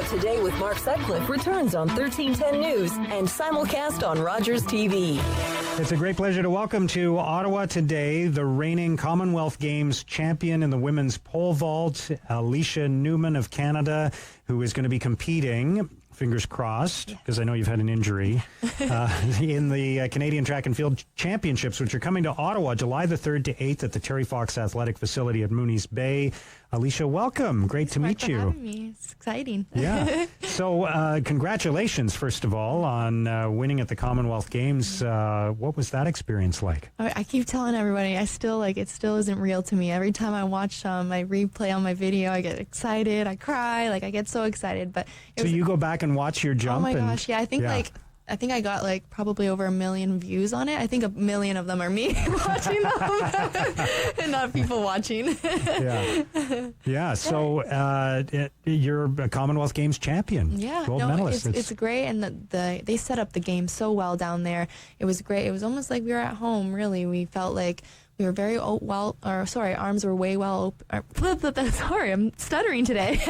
Today with Mark Sutcliffe returns on 1310 News and simulcast on Rogers TV. It's a great pleasure to welcome to Ottawa today the reigning Commonwealth Games champion in the women's pole vault, Alysha Newman of Canada, who is going to be competing, fingers crossed, because I know you've had an injury, in the Canadian Track and Field Championships, which are coming to Ottawa July the 3rd to 8th at the Terry Fox Athletic Facility at Mooney's Bay. Alysha, welcome. Great to meet you. Thanks for having me. It's exciting. Yeah. So, congratulations, first of all, on winning at the Commonwealth Games. What was that experience like? I keep telling everybody, it still isn't real to me. Every time I watch my replay on my video, I get excited, I cry, I get so excited. But you go back and watch your jump? Oh my gosh, yeah. I think I got probably over 1 million views on it. I think 1 million of them are me watching them and not people watching. Yeah. So you're a Commonwealth Games champion. Yeah. Gold medalist. It's great, and they set up the game so well down there. It was great. It was almost like we were at home. Really, we felt like we were very arms were way well open. Sorry, I'm stuttering today.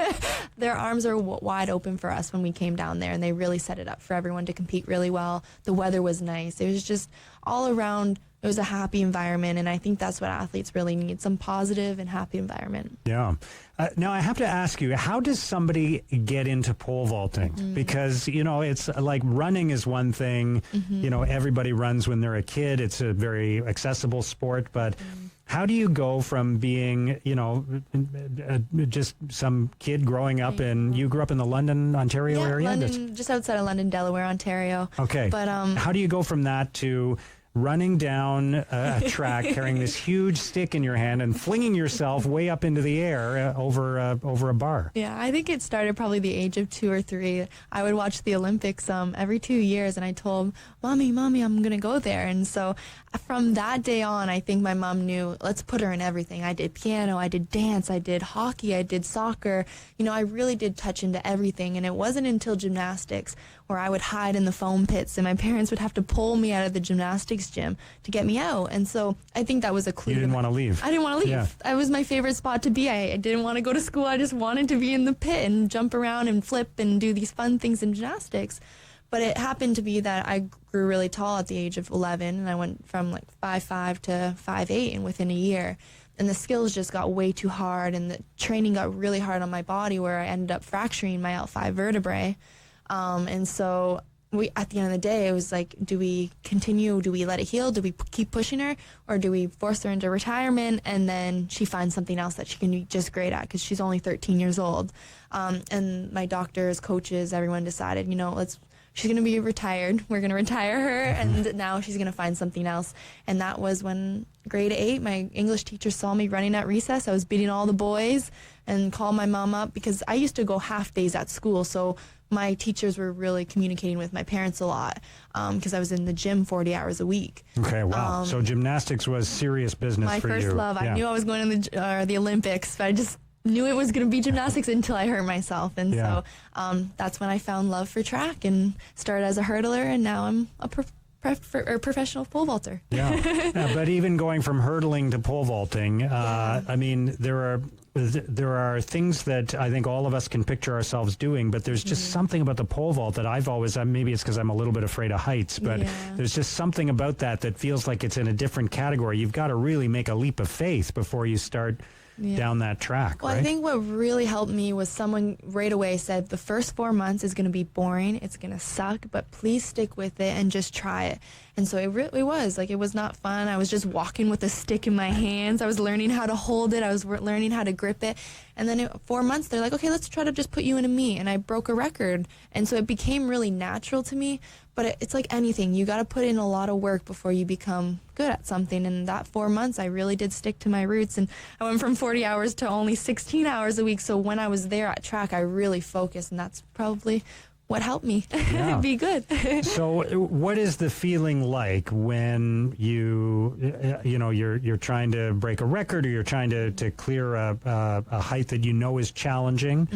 Their arms are wide open for us when we came down there, and they really set it up for everyone to compete really well. The weather was nice. It was just all around. It was a happy environment, and I think that's what athletes really need, some positive and happy environment. Yeah. Now, I have to ask you, how does somebody get into pole vaulting? Because, it's like running is one thing. Everybody runs when they're a kid. It's a very accessible sport, but how do you go from being, just some kid growing up you grew up in the London, Ontario area? London, just outside of London, Delaware, Ontario. Okay. But how do you go from that to running down a track, carrying this huge stick in your hand and flinging yourself way up into the air over a bar? Yeah, I think it started probably the age of 2 or 3. I would watch the Olympics every 2 years, and I told Mommy, I'm going to go there. And so from that day on, I think my mom knew, let's put her in everything. I did piano, I did dance, I did hockey, I did soccer. I really did touch into everything. And it wasn't until gymnastics where I would hide in the foam pits, and my parents would have to pull me out of the gymnastics gym to get me out. And so I think that was a clue. You didn't want to leave. I didn't want to leave. Yeah. That was my favorite spot to be. I didn't want to go to school. I just wanted to be in the pit and jump around and flip and do these fun things in gymnastics. But it happened to be that I grew really tall at the age of 11, and I went from 5'5" to 5'8" in within a year. And the skills just got way too hard, and the training got really hard on my body, where I ended up fracturing my L5 vertebrae. And so at the end of the day, it was like, do we continue? Do we let it heal? Do we keep pushing her? Or do we force her into retirement, and then she finds something else that she can be just great at, because she's only 13 years old? And my doctors, coaches, everyone decided, she's going to be retired. We're going to retire her, and now she's going to find something else. And that was when grade 8, my English teacher saw me running at recess. I was beating all the boys, and called my mom up, because I used to go half days at school. So my teachers were really communicating with my parents a lot, because I was in the gym 40 hours a week. Okay, wow. So gymnastics was serious business for you. My first love. Yeah. I knew I was going to the Olympics, but I just knew it was going to be gymnastics until I hurt myself. And so that's when I found love for track and started as a hurdler, and now I'm a professional pole vaulter. Yeah. But even going from hurdling to pole vaulting, I mean, there are things that I think all of us can picture ourselves doing, but there's just something about the pole vault that I've always, maybe it's because I'm a little bit afraid of heights, but there's just something about that feels like it's in a different category. You've got to really make a leap of faith before you start down that track, well, right? I think what really helped me was someone right away said, the first 4 months is going to be boring, it's going to suck, but please stick with it and just try it. And so it really was. It was not fun. I was just walking with a stick in my hands. I was learning how to hold it. I was learning how to grip it. And then 4 months, they're like, okay, let's try to just put you in a meet. And I broke a record. And so it became really natural to me. But it's like anything. You got to put in a lot of work before you become good at something. And that 4 months, I really did stick to my roots. And I went from 40 hours to only 16 hours a week. So when I was there at track, I really focused. And that's probably what helped me be good. So what is the feeling like when you're trying to break a record, or you're trying to clear a height that is challenging?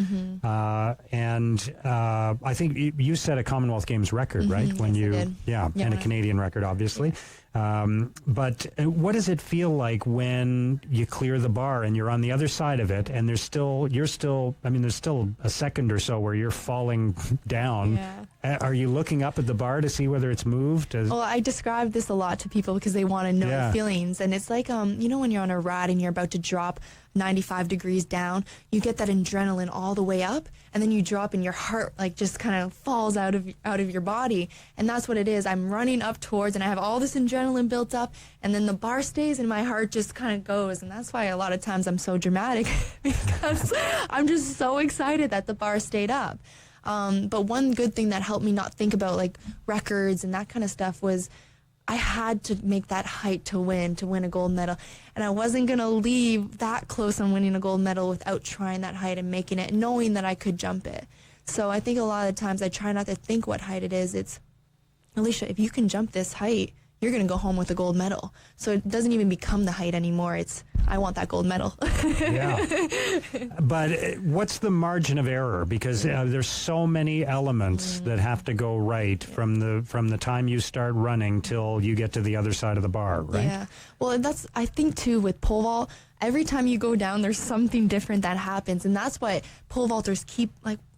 And I think you set a Commonwealth Games record, right? Yes, I did. And a Canadian record, obviously. But what does it feel like when you clear the bar and you're on the other side of it, and there's still a second or so where you're falling down? Yeah. Are you looking up at the bar to see whether it's moved? Well, I describe this a lot to people because they want to know the feelings. And it's like, when you're on a ride and you're about to drop 95 degrees down, you get that adrenaline all the way up, and then you drop and your heart just kind of falls out of your body. And that's what it is. I'm running up towards, and I have all this adrenaline built up, and then the bar stays and my heart just kind of goes. And that's why a lot of times I'm so dramatic because I'm just so excited that the bar stayed up. But one good thing that helped me not think about records and that kind of stuff was I had to make that height to win a gold medal. And I wasn't going to leave that close on winning a gold medal without trying that height and making it, knowing that I could jump it. So I think a lot of times I try not to think what height it is. It's, Alysha, if you can jump this height, you're going to go home with a gold medal. So it doesn't even become the height anymore. It's, I want that gold medal. Yeah. But what's the margin of error? Because there's so many elements that have to go right from the time you start running till you get to the other side of the bar, right? Yeah. Well, that's, I think, too, with pole vault, every time you go down, there's something different that happens. And that's what pole vaulters keep,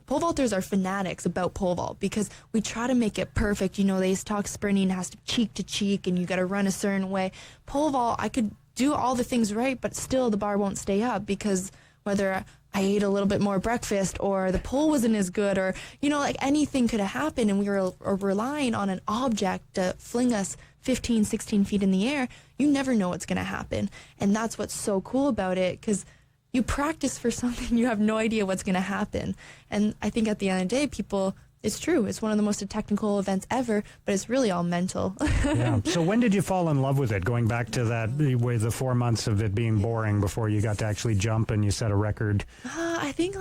pole vaulters are fanatics about pole vault because we try to make it perfect. They talk sprinting has to cheek and you got to run a certain way. Pole vault, I could do all the things right, but still the bar won't stay up because whether I ate a little bit more breakfast or the pole wasn't as good or, anything could have happened and we were relying on an object to fling us 15, 16 feet in the air. You never know what's going to happen. And that's what's so cool about it because you practice for something, you have no idea what's going to happen. And I think at the end of the day, people, it's true. It's one of the most technical events ever, but it's really all mental. Yeah. So when did you fall in love with it? Going back to the 4 months of it being boring before you got to actually jump and you set a record? I think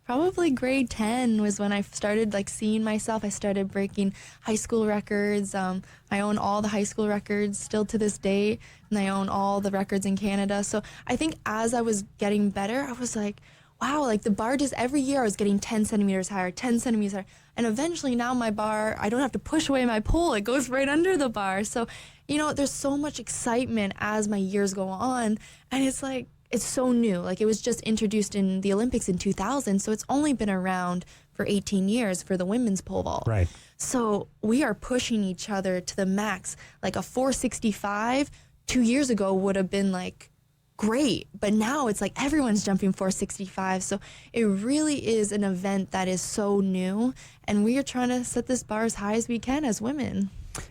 probably grade 10 was when I started seeing myself. I started breaking high school records. I own all the high school records still to this day, and I own all the records in Canada. So I think as I was getting better, I was like, wow, the bar just every year I was getting 10 centimeters higher, 10 centimeters higher. And eventually now my bar, I don't have to push away my pole. It goes right under the bar. So, there's so much excitement as my years go on. And it's so new. It was just introduced in the Olympics in 2000, so it's only been around for 18 years for the women's pole vault. Right. So we are pushing each other to the max. A 465 2 years ago would have been great, but now it's everyone's jumping 465. So it really is an event that is so new, and we are trying to set this bar as high as we can as women.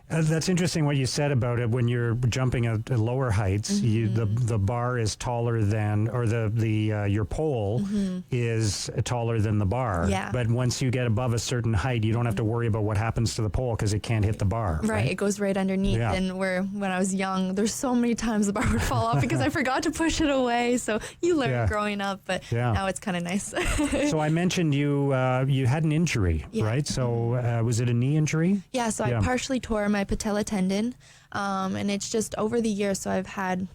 That's interesting what you said about it. When you're jumping at lower heights, the bar is taller than, or your pole is taller than the bar. Yeah. But once you get above a certain height, you don't have to worry about what happens to the pole because it can't hit the bar. Right. It goes right underneath. Yeah. And when I was young, there's so many times the bar would fall off because I forgot to push it away. So you learn growing up, but now it's kind of nice. So I mentioned you had an injury, right? So was it a knee injury? Yeah. So I partially tore my patella tendon, and it's just over the years. So I've had,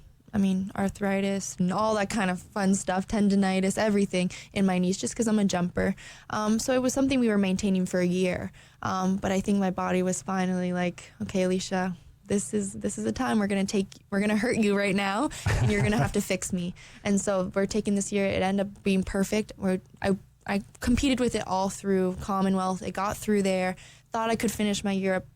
arthritis and all that kind of fun stuff, tendinitis, everything in my knees, just because I'm a jumper. So it was something we were maintaining for a year. But I think my body was finally okay, Alysha, this is the time we're gonna hurt you right now, and you're gonna have to fix me. And so we're taking this year. It ended up being perfect. I competed with it all through Commonwealth. It got through there. Thought I could finish my Europe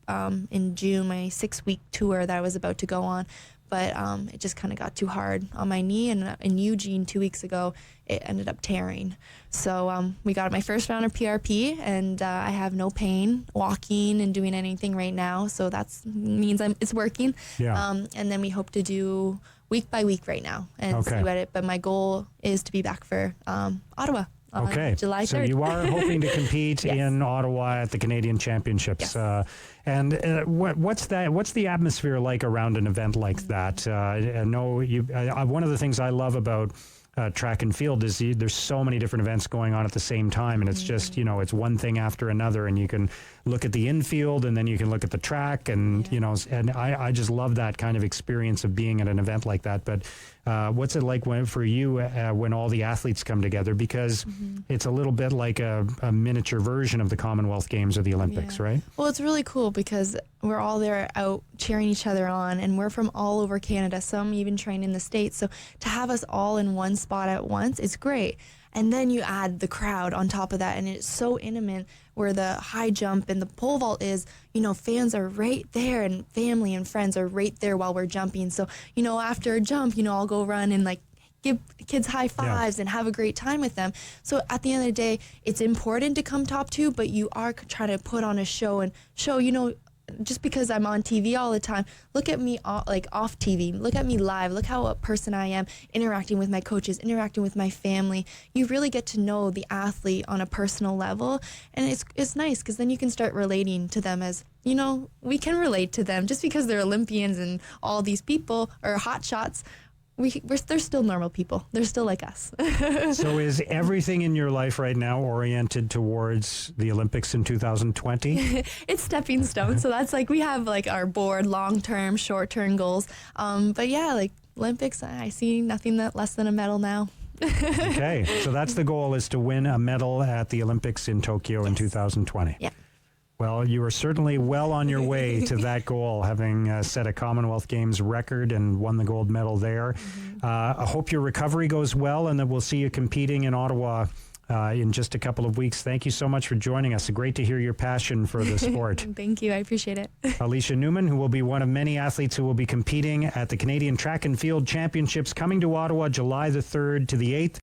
in June, my 6-week tour that I was about to go on. But it just kind of got too hard on my knee. And in Eugene 2 weeks ago, it ended up tearing. So we got my first round of PRP, and I have no pain walking and doing anything right now. So that means it's working. Yeah. And then we hope to do week by week right now and see what it. But my goal is to be back for Ottawa. Okay, July 3rd. So you are hoping to compete in Ottawa at the Canadian Championships. Yes. What's the atmosphere like around an event like that? I know one of the things I love about track and field is there's so many different events going on at the same time, and it's just it's one thing after another, and you can look at the infield and then you can look at the track, and and I just love that kind of experience of being at an event like that. But what's it like for you when all the athletes come together? Because it's a little bit like a miniature version of the Commonwealth Games or the Olympics, right? Well, it's really cool because we're all there out cheering each other on, and we're from all over Canada, some even train in the States. So to have us all in one spot at once is great. And then you add the crowd on top of that, and it's so intimate where the high jump and the pole vault is, fans are right there and family and friends are right there while we're jumping. So, after a jump, I'll go run and like give kids high fives and have a great time with them. So at the end of the day, it's important to come top two, but you are trying to put on a show and show, just because I'm on TV all the time, look at me off TV, look at me live, look how a person I am, interacting with my coaches, interacting with my family. You really get to know the athlete on a personal level, and it's nice because then you can start relating to them as, we can relate to them just because they're Olympians and all these people are hot shots. They're still normal people. They're still like us. So is everything in your life right now oriented towards the Olympics in 2020? It's stepping stones. So that's we have our board, long-term, short-term goals. But yeah, Olympics, I see nothing less than a medal now. Okay. So that's the goal, is to win a medal at the Olympics in Tokyo in 2020. Yeah. Well, you are certainly well on your way to that goal, having set a Commonwealth Games record and won the gold medal there. I hope your recovery goes well and that we'll see you competing in Ottawa in just a couple of weeks. Thank you so much for joining us. Great to hear your passion for the sport. Thank you. I appreciate it. Alysha Newman, who will be one of many athletes who will be competing at the Canadian Track and Field Championships coming to Ottawa July the 3rd to the 8th.